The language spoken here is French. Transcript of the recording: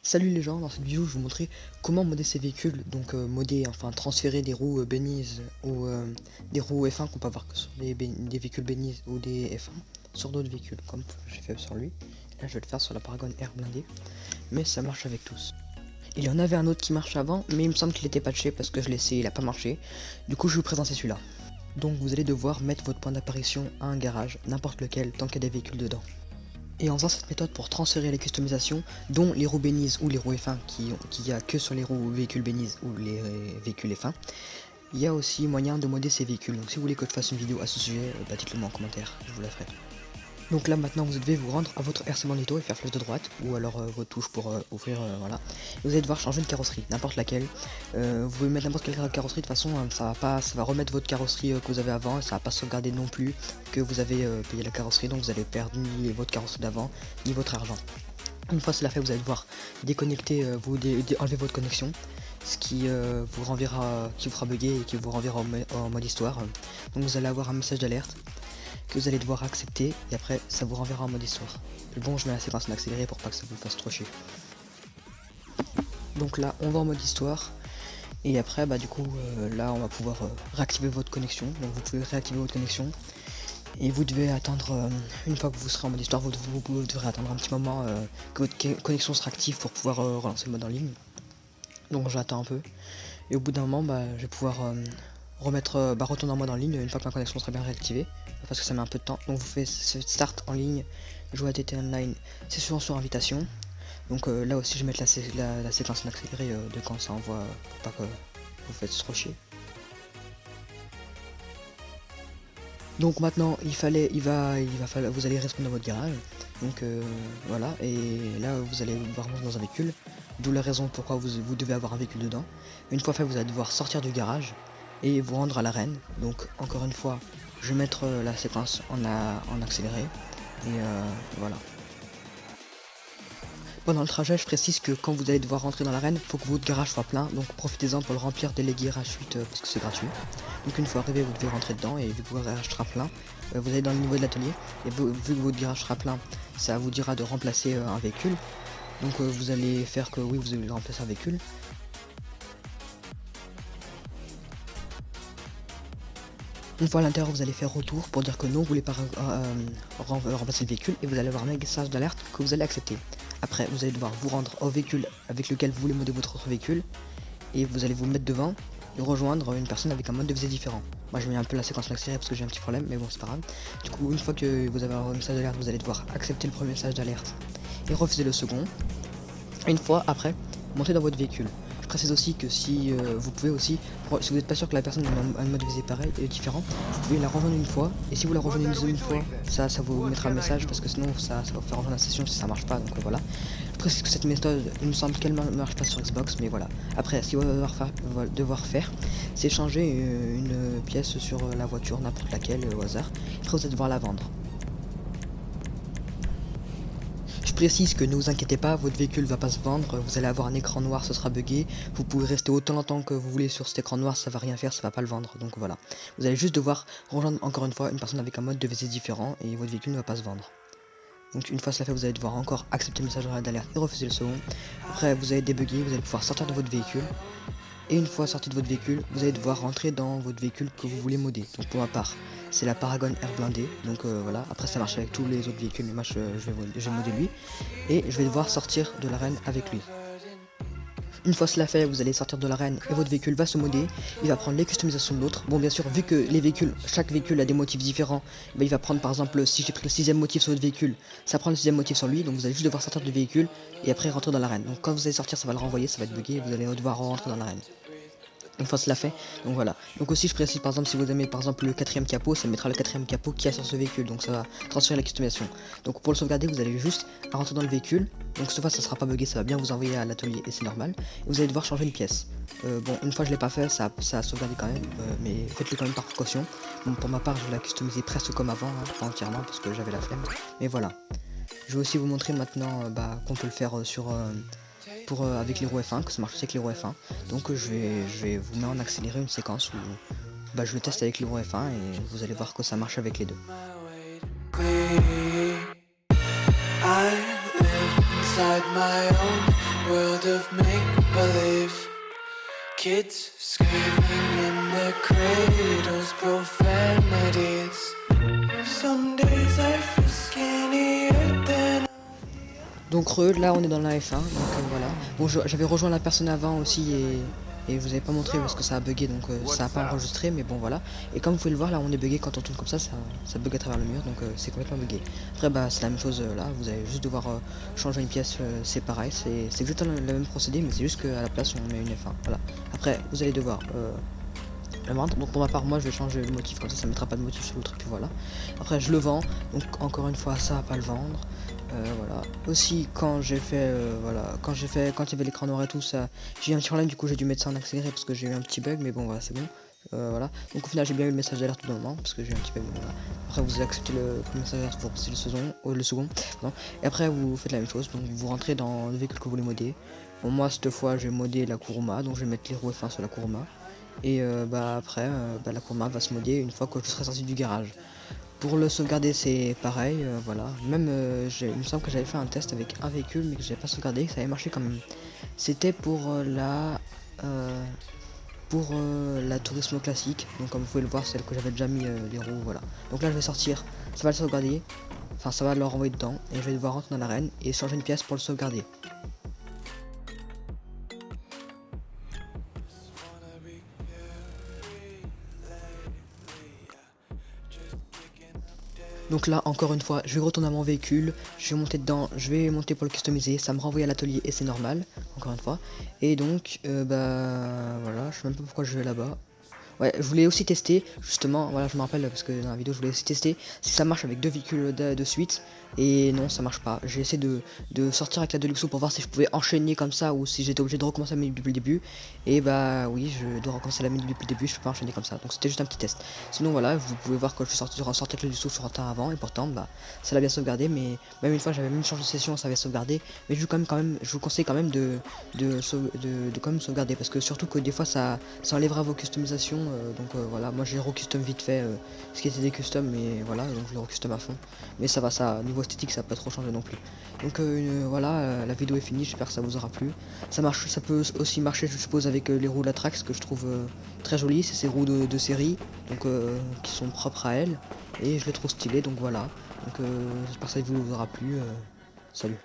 Salut les gens, dans cette vidéo je vais vous montrer comment modder ces véhicules, donc enfin transférer des roues Beniz ou des roues F1 qu'on peut avoir que sur des véhicules Beniz ou des F1 sur d'autres véhicules, comme j'ai fait sur lui. Là je vais le faire sur la Paragon R blindée, mais ça marche avec tous. Il y en avait un autre qui marche avant, mais il me semble qu'il était patché parce que je l'ai essayé, il a pas marché. Du coup je vais vous présenter celui-là. Donc vous allez devoir mettre votre point d'apparition à un garage, n'importe lequel, tant qu'il y a des véhicules dedans. Et en faisant cette méthode pour transférer les customisations, dont les roues Beniz ou les roues F1 qui y a que sur les roues véhicules Beniz ou les véhicules F1, il y a aussi moyen de modder ces véhicules. Donc si vous voulez que je fasse une vidéo à ce sujet, dites-le moi en commentaire, je vous la ferai. Donc là maintenant vous devez vous rendre à votre RC Bandito et faire flèche de droite, ou alors votre touche pour ouvrir, voilà. Et vous allez devoir changer de carrosserie, n'importe laquelle. Vous pouvez mettre n'importe quelle carrosserie, de toute façon ça va remettre votre carrosserie que vous avez avant, et ça va pas sauvegarder non plus que vous avez payé la carrosserie, donc vous allez perdre ni votre carrosserie d'avant, ni votre argent. Une fois cela fait, vous allez devoir déconnecter, enlever votre connexion, ce qui vous renverra, qui vous fera bugger et qui vous renverra en mode histoire. Donc vous allez avoir un message d'alerte que vous allez devoir accepter et après ça vous renverra en mode histoire. Bon, je mets la séquence en accéléré pour pas que ça vous fasse trop chier. Donc là on va en mode histoire et après du coup là on va pouvoir réactiver votre connexion. Donc vous pouvez réactiver votre connexion et vous devez attendre, une fois que vous serez en mode histoire, vous devrez attendre un petit moment que votre connexion sera active pour pouvoir relancer le mode en ligne. Donc j'attends un peu et au bout d'un moment je vais pouvoir retourner en mode en ligne une fois que ma connexion sera bien réactivée, parce que ça met un peu de temps. Donc vous faites start en ligne, jouer à TT Online, c'est souvent sur invitation. Donc là aussi je vais mettre la séquence en accéléré de quand ça envoie pour pas que vous faites trop chier. Donc maintenant vous allez répondre dans votre garage. Donc voilà, et là vous allez devoir monter dans un véhicule, d'où la raison pourquoi vous devez avoir un véhicule dedans. Une fois fait, vous allez devoir sortir du garage et vous rendre à l'arène. Donc encore une fois, je vais mettre la séquence en accéléré et voilà. Pendant le trajet, je précise que quand vous allez devoir rentrer dans l'arène, il faut que votre garage soit plein, donc profitez-en pour le remplir dès les garages suite parce que c'est gratuit. Donc une fois arrivé, vous devez rentrer dedans et vu que votre garage sera plein, vous allez dans le niveau de l'atelier et vu que votre garage sera plein, ça vous dira de remplacer un véhicule. Donc vous allez faire que oui, vous allez remplacer un véhicule. Une fois à l'intérieur, vous allez faire retour pour dire que non, vous voulez pas remplacer le véhicule et vous allez avoir un message d'alerte que vous allez accepter. Après, vous allez devoir vous rendre au véhicule avec lequel vous voulez modder votre autre véhicule et vous allez vous mettre devant et rejoindre une personne avec un mode de visée différent. Moi, je mets un peu la séquence accélérée parce que j'ai un petit problème, mais bon, c'est pas grave. Du coup, une fois que vous avez un message d'alerte, vous allez devoir accepter le premier message d'alerte et refuser le second. Une fois après, montez dans votre véhicule. Je précise aussi que si vous pouvez aussi, si vous n'êtes pas sûr que la personne a un mode de visée pareil et différent, vous pouvez la rejoindre une fois, et si vous la rejoignez une deuxième fois, ça vous mettra le message, parce que sinon ça va vous faire rejoindre la session si ça marche pas, donc voilà. Je précise que cette méthode, il me semble qu'elle ne marche pas sur Xbox, mais voilà. Après, ce qu'il va devoir faire, c'est changer une pièce sur la voiture, n'importe laquelle, au hasard, après vous allez devoir la vendre. Je précise que ne vous inquiétez pas, votre véhicule va pas se vendre, vous allez avoir un écran noir, ce sera buggé, vous pouvez rester autant longtemps que vous voulez sur cet écran noir, ça va rien faire, ça va pas le vendre, donc voilà. Vous allez juste devoir rejoindre encore une fois une personne avec un mode de visée différent et votre véhicule ne va pas se vendre. Donc une fois cela fait, vous allez devoir encore accepter le message d'alerte et refuser le second. Après vous allez débugger, vous allez pouvoir sortir de votre véhicule. Et une fois sorti de votre véhicule, vous allez devoir rentrer dans votre véhicule que vous voulez modder. Donc pour ma part, c'est la Paragon R blindée. Donc voilà, après ça marche avec tous les autres véhicules, mais moi je vais modder lui. Et je vais devoir sortir de l'arène avec lui. Une fois cela fait, vous allez sortir de l'arène et votre véhicule va se modder. Il va prendre les customisations de l'autre. Bon, bien sûr, vu que chaque véhicule a des motifs différents, il va prendre par exemple, si j'ai pris le 6ème motif sur votre véhicule, ça prend le 6ème motif sur lui. Donc vous allez juste devoir sortir du véhicule et après rentrer dans l'arène. Donc quand vous allez sortir, ça va le renvoyer, ça va être bugué et vous allez devoir rentrer dans l'arène. Une fois cela fait, donc voilà. Donc aussi je précise par exemple si vous aimez par exemple le 4ème capot, ça mettra le 4ème capot qui a sur ce véhicule, donc ça va transférer la customisation. Donc pour le sauvegarder, vous allez juste rentrer dans le véhicule, donc cette fois ça sera pas bugué, ça va bien vous envoyer à l'atelier et c'est normal. Et vous allez devoir changer une pièce. Bon, une fois je l'ai pas fait, ça a sauvegardé quand même, mais faites-le quand même par précaution. Bon, pour ma part je vais la customiser presque comme avant, hein, pas entièrement parce que j'avais la flemme, mais voilà. Je vais aussi vous montrer maintenant qu'on peut le faire avec les roues F1, que ça marche aussi avec les roues F1. Donc je vais vous mettre en accéléré une séquence où je le teste avec les roues F1 et vous allez voir que ça marche avec les deux. I live inside my own world of make-believe. Kids screaming in their cradles, profanities. Some days I feel skinnier than. Donc là on est dans la F1, donc voilà. Bon, j'avais rejoint la personne avant aussi et je vous avais pas montré parce que ça a bugué, donc ça a pas enregistré, mais bon voilà. Et comme vous pouvez le voir, là on est bugué quand on tourne comme ça bug à travers le mur, donc c'est complètement bugué. Après bah c'est la même chose là, vous allez juste devoir changer une pièce, c'est pareil, c'est exactement le même procédé, mais c'est juste qu'à la place on met une F1, voilà. Après vous allez devoir la vendre, donc pour ma part moi je vais changer le motif, comme ça mettra pas de motif sur le truc, puis voilà. Après je le vends, donc encore une fois ça va pas le vendre. Voilà. Aussi quand j'ai fait quand il y avait l'écran noir et tout ça, j'ai eu un petit problème, du coup j'ai dû mettre ça en accéléré parce que j'ai eu un petit bug, mais bon voilà c'est bon. Voilà. Donc au final j'ai bien eu le message d'alerte tout le moment parce que j'ai eu un petit bug, voilà. Après vous acceptez le message d'alerte pour passer le second, non. Et après vous faites la même chose, donc vous rentrez dans le véhicule que vous voulez modder. Bon moi cette fois je vais modder la Kuruma, donc je vais mettre les roues F1 sur la Kuruma. Et après la Kuruma va se modder une fois que je serai sorti du garage. Pour le sauvegarder c'est pareil, voilà. Même il me semble que j'avais fait un test avec un véhicule mais que j'avais pas sauvegardé, ça avait marché quand même. C'était pour la Turismo classique, donc comme vous pouvez le voir, celle que j'avais déjà mis les roues, voilà. Donc là je vais sortir, ça va le sauvegarder, enfin ça va le renvoyer dedans, et je vais devoir rentrer dans l'arène et changer une pièce pour le sauvegarder. Donc là encore une fois je vais retourner à mon véhicule, je vais monter dedans, je vais monter pour le customiser, ça me renvoie à l'atelier et c'est normal, encore une fois. Et donc voilà, je sais même pas pourquoi je vais là-bas. Ouais, je voulais aussi tester, justement, voilà, je me rappelle parce que dans la vidéo je voulais aussi tester si ça marche avec deux véhicules de suite. Et non, ça marche pas. J'ai essayé de sortir avec la Deluxo pour voir si je pouvais enchaîner comme ça ou si j'étais obligé de recommencer la manip depuis le début. Et bah oui, je dois recommencer la manip depuis le début, je peux pas enchaîner comme ça. Donc c'était juste un petit test. Sinon voilà, vous pouvez voir que je suis sorti avec la Deluxo sur un temps avant et pourtant bah ça l'a bien sauvegardé. Mais même une fois j'avais même changé de session, ça avait sauvegardé. Mais je vous conseille quand même de quand même sauvegarder parce que surtout que des fois ça enlèvera vos customisations. Donc voilà, moi j'ai recustom vite fait ce qui était des customs, mais voilà, donc je le recustom à fond. Mais ça va, ça niveau esthétique ça peut pas trop changer non plus. Donc voilà, la vidéo est finie, j'espère que ça vous aura plu. Ça marche, ça peut aussi marcher je suppose avec les roues Latrax que je trouve très jolies, c'est ces roues de série, donc qui sont propres à elles, et je les trouve stylées, donc voilà. Donc j'espère que ça vous aura plu, salut.